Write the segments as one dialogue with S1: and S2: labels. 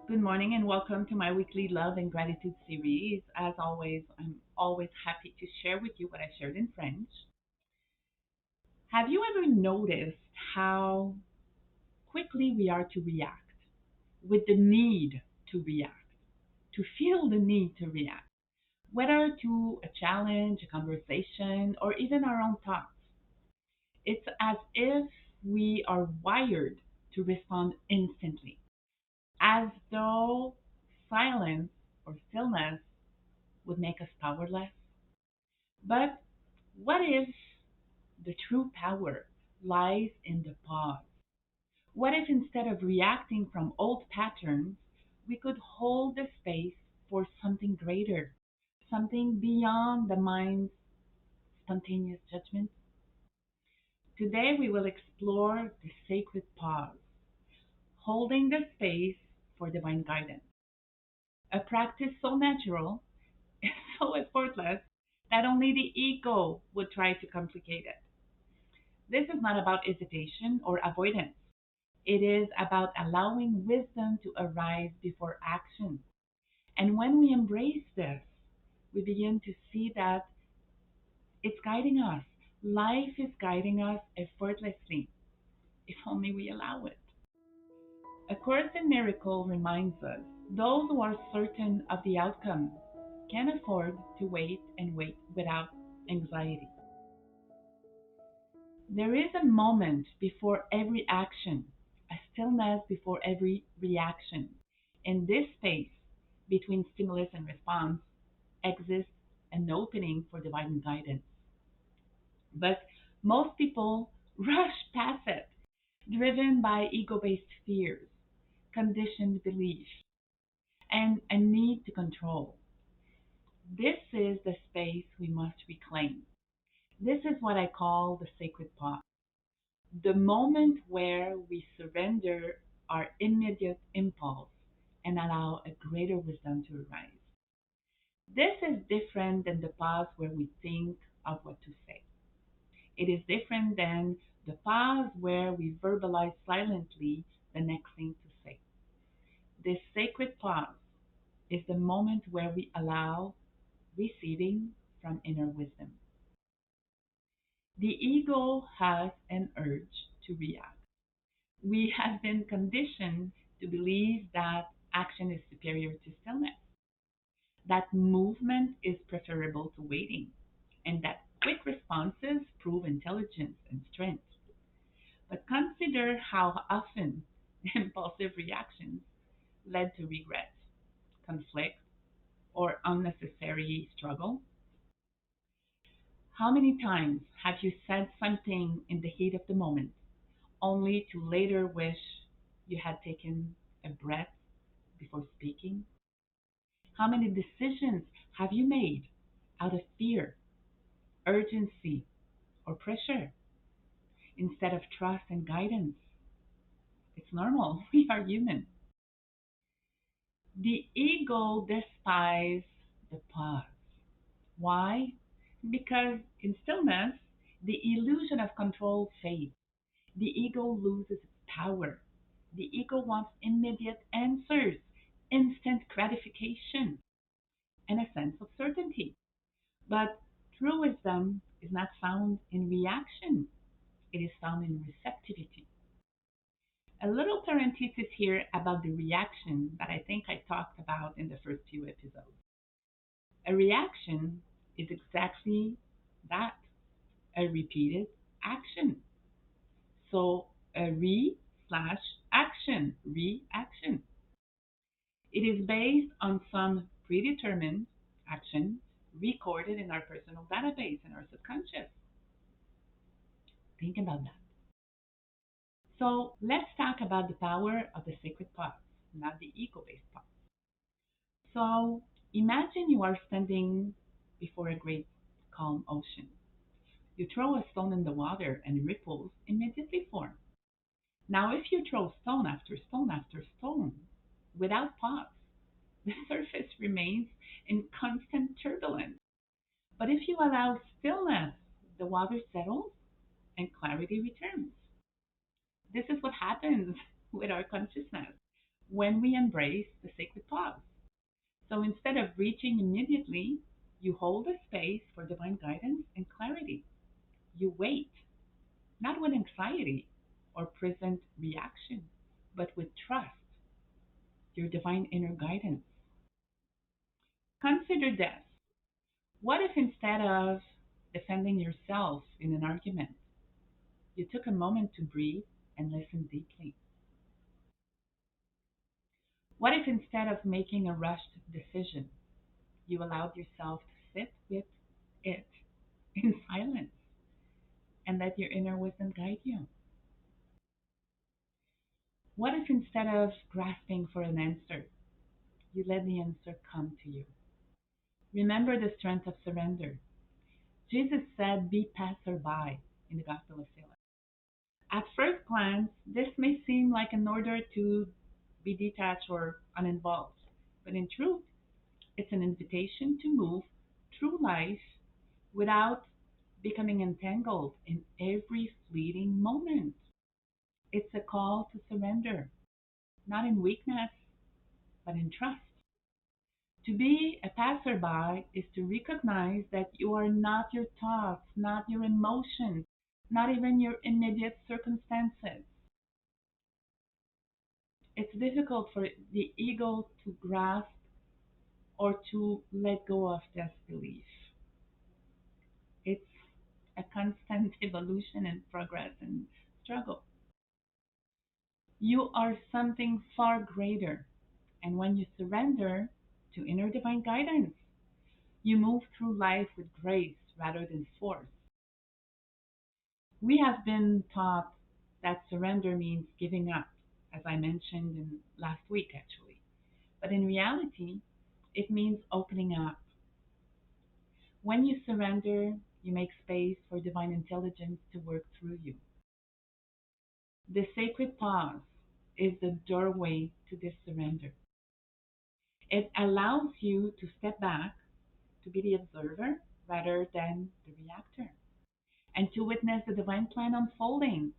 S1: Good morning and welcome to my weekly love and gratitude series. As always, I'm always happy to share with you what I shared in French. Have you ever noticed how quickly we are to react with the need to react, to feel the need to react, whether to a challenge, a conversation, or even our own thoughts? It's as if we are wired to respond instantly, as though silence or stillness would make us powerless. But what if the true power lies in the pause? What if instead of reacting from old patterns, we could hold the space for something greater, something beyond the mind's spontaneous judgment? Today we will explore the sacred pause, holding the space for divine guidance. A practice so natural, so effortless, that only the ego would try to complicate it. This is not about hesitation or avoidance. It is about allowing wisdom to arise before action. And when we embrace this, we begin to see that it's guiding us. Life is guiding us effortlessly, if only we allow it. A Course in Miracle reminds us those who are certain of the outcome can afford to wait and wait without anxiety. There is a moment before every action, a stillness before every reaction. In this space between stimulus and response exists an opening for divine guidance. But most people rush past it, driven by ego based fears, conditioned beliefs, and a need to control. This is the space we must reclaim. This is what I call the sacred pause, the moment where we surrender our immediate impulse and allow a greater wisdom to arise. This is different than the pause where we think of what to say. It is different than the pause where we verbalize silently the next thing to say. This sacred pause is the moment where we allow receiving from inner wisdom. The ego has an urge to react. We have been conditioned to believe that action is superior to stillness, that movement is preferable to waiting, and that quick responses prove intelligence and strength. But consider how often impulsive reactions led to regret, conflict, or unnecessary struggle. How many times have you said something in the heat of the moment only to later wish you had taken a breath before speaking? How many decisions have you made out of fear, urgency, or pressure instead of trust and guidance? It's normal. We are human. The ego despises the pause. Why? Because in stillness, the illusion of control fades. The ego loses its power. The ego wants immediate answers, instant gratification, and a sense of certainty. But true wisdom is not found in reaction, it is found in receptivity. A little parenthesis here about the reaction that I think I talked about in the first few episodes. A reaction is exactly that, a repeated action. So a re slash action, reaction. It is based on some predetermined action recorded in our personal database in our subconscious. Think about that. So let's talk about the power of the sacred pause, not the ego based pause. So imagine you are standing before a great calm ocean. You throw a stone in the water and ripples immediately form. Now, if you throw stone after stone after stone without pause, the surface remains in constant turbulence. But if you allow stillness, the water settles and clarity returns. This is what happens with our consciousness. when we embrace the sacred pause. So instead of reaching immediately, you hold a space for divine guidance and clarity. You wait, not with anxiety or present reaction, but with trust, your divine inner guidance. Consider this. What if instead of defending yourself in an argument, you took a moment to breathe and listen deeply? What if instead of making a rushed decision, you allowed yourself to sit with it in silence and let your inner wisdom guide you? What if instead of grasping for an answer, you let the answer come to you? Remember the strength of surrender. Jesus said, "Be passerby" in the Gospel of Philip. At first glance, this may seem like an order to be detached or uninvolved, but in truth, it's an invitation to move through life without becoming entangled in every fleeting moment. It's a call to surrender, not in weakness, but in trust. To be a passerby is to recognize that you are not your thoughts, not your emotions, not even your immediate circumstances. It's difficult for the ego to grasp or to let go of this belief. It's a constant evolution and progress and struggle. You are something far greater. And when you surrender to inner divine guidance, you move through life with grace rather than force. We have been taught that surrender means giving up, as I mentioned in last week actually. But in reality, it means opening up. When you surrender, you make space for divine intelligence to work through you. The sacred pause is the doorway to this surrender. It allows you to step back, to be the observer rather than the reactor, and to witness the divine plan unfolding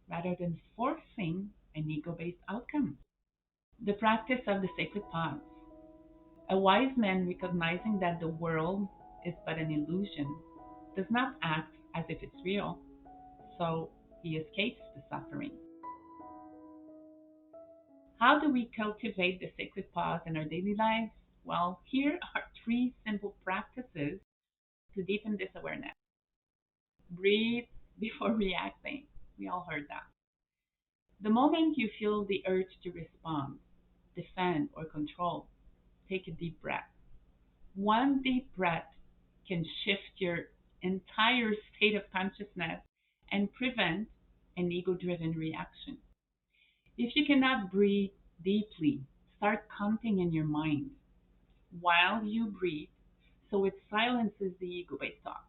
S1: rather than forcing an ego based outcome. The practice of the sacred pause. A wise man recognizing that the world is but an illusion does not act as if it's real, so he escapes the suffering. How do we cultivate the sacred pause in our daily lives? Well, here are three simple practices to deepen this awareness. Breathe before reacting. We all heard that. The moment you feel the urge to respond, defend, or control, take a deep breath. One deep breath can shift your entire state of consciousness and prevent an ego driven reaction. If you cannot breathe deeply, start counting in your mind while you breathe so it silences the ego based thoughts.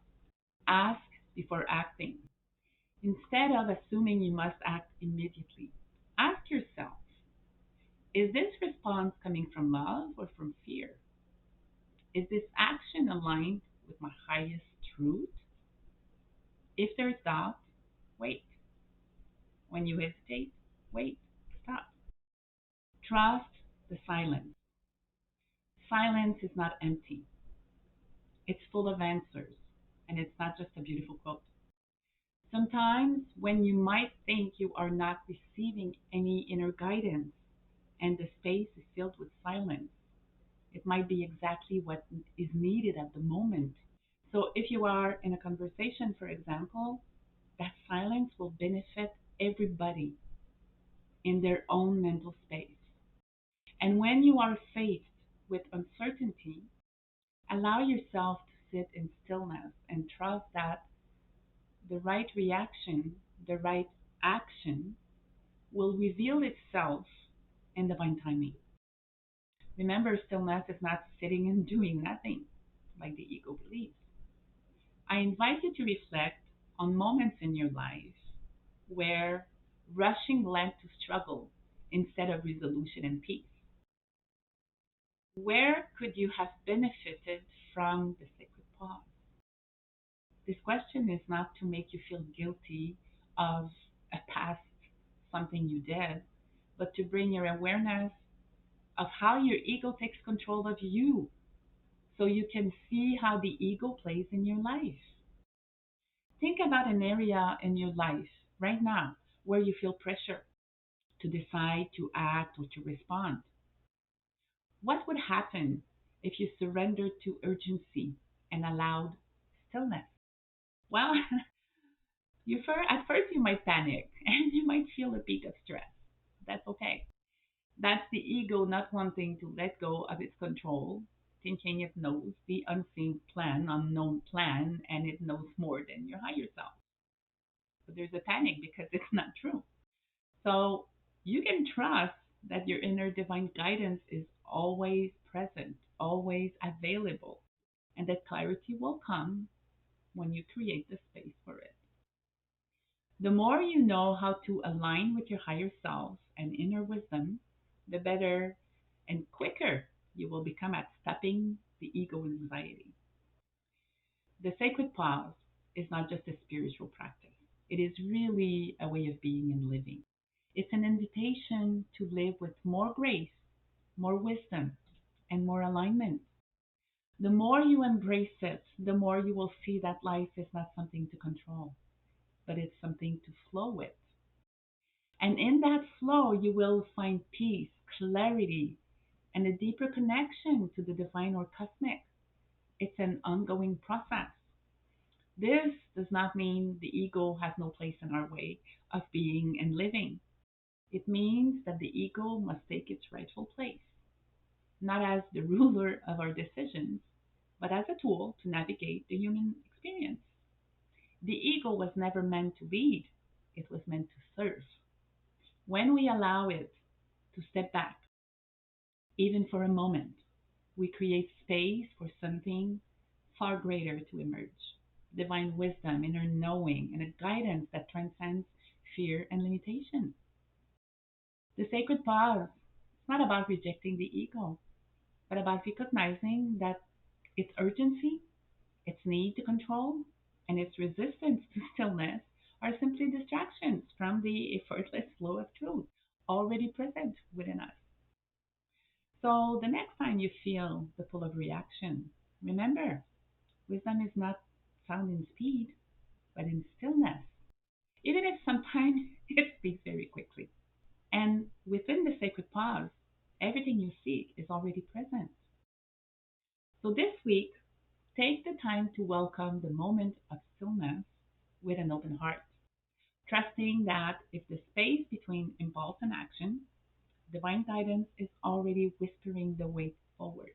S1: Ask before acting. Instead of assuming you must act immediately, ask yourself, is this response coming from love or from fear? Is this action aligned with my highest truth? If there's doubt, wait. When you hesitate, wait, stop. Trust the silence. Silence is not empty, it's full of answers, and it's not just a beautiful quote. Sometimes, when you might think you are not receiving any inner guidance and the space is filled with silence, it might be exactly what is needed at the moment. So, if you are in a conversation, for example, that silence will benefit everybody in their own mental space. And when you are faced with uncertainty, allow yourself to sit in stillness and trust that the right reaction, the right action will reveal itself in divine timing. Remember, stillness is not sitting and doing nothing like the ego believes. I invite you to reflect on moments in your life where rushing led to struggle instead of resolution and peace. Where could you have benefited from the sacred pause? This question is not to make you feel guilty of a past something you did, but to bring your awareness of how your ego takes control of you so you can see how the ego plays in your life. Think about an area in your life right now where you feel pressure to decide, to act, or to respond. What would happen if you surrendered to urgency and allowed stillness? Well, at first you might panic and you might feel a bit of stress. That's okay. That's the ego not wanting to let go of its control, thinking it knows the unseen plan, unknown plan, and it knows more than your higher self. But there's a panic because it's not true. So you can trust that your inner divine guidance is always present, always available, and that clarity will come when you create the space for it. The more you know how to align with your higher self and inner wisdom, the better and quicker you will become at stopping the ego anxiety. The sacred pause is not just a spiritual practice, it is really a way of being and living. It's an invitation to live with more grace, more wisdom, and more alignment. The more you embrace it, the more you will see that life is not something to control, but it's something to flow with. And in that flow, you will find peace, clarity, and a deeper connection to the divine or cosmic. It's an ongoing process. This does not mean the ego has no place in our way of being and living. It means that the ego must take its rightful place, not as the ruler of our decisions, but as a tool to navigate the human experience. The ego was never meant to lead, it was meant to serve. When we allow it to step back, even for a moment, we create space for something far greater to emerge. Divine wisdom, inner knowing, and a guidance that transcends fear and limitation. The sacred pause is not about rejecting the ego, but about recognizing that its urgency, its need to control, and its resistance to stillness are simply distractions from the effortless flow of truth already present within us. So the next time you feel the pull of reaction, remember, wisdom is not found in speed, but in stillness, even if sometimes it speaks very quickly. And within the sacred pause, everything you seek is already present. So this week, take the time to welcome the moment of stillness with an open heart, trusting that if the space between impulse and action, divine guidance is already whispering the way forward.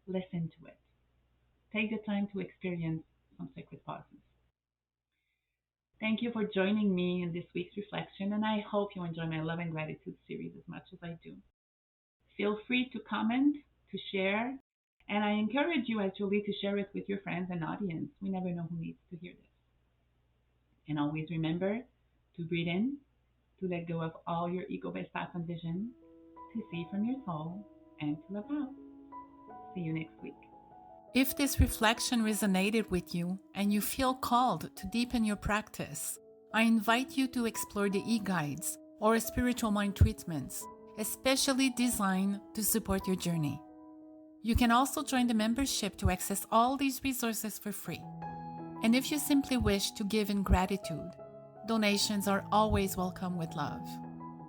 S1: Listen to it. Take the time to experience some sacred pauses. Thank you for joining me in this week's reflection, and I hope you enjoy my love and gratitude series as much as I do. Feel free to comment, to share, and I encourage you actually to share it with your friends and audience. We never know who needs to hear this. And always remember to breathe in, to let go of all your ego based thoughts and vision, to see from your soul, and to love out. See you next week.
S2: If this reflection resonated with you and you feel called to deepen your practice, I invite you to explore the e-guides or spiritual mind treatments, especially designed to support your journey. You can also join the membership to access all these resources for free. And if you simply wish to give in gratitude, donations are always welcome with love.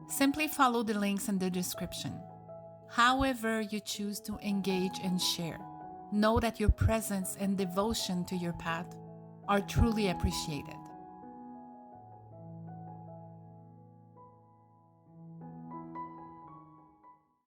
S2: Simply follow the links in the description. However you choose to engage and share, know that your presence and devotion to your path are truly appreciated.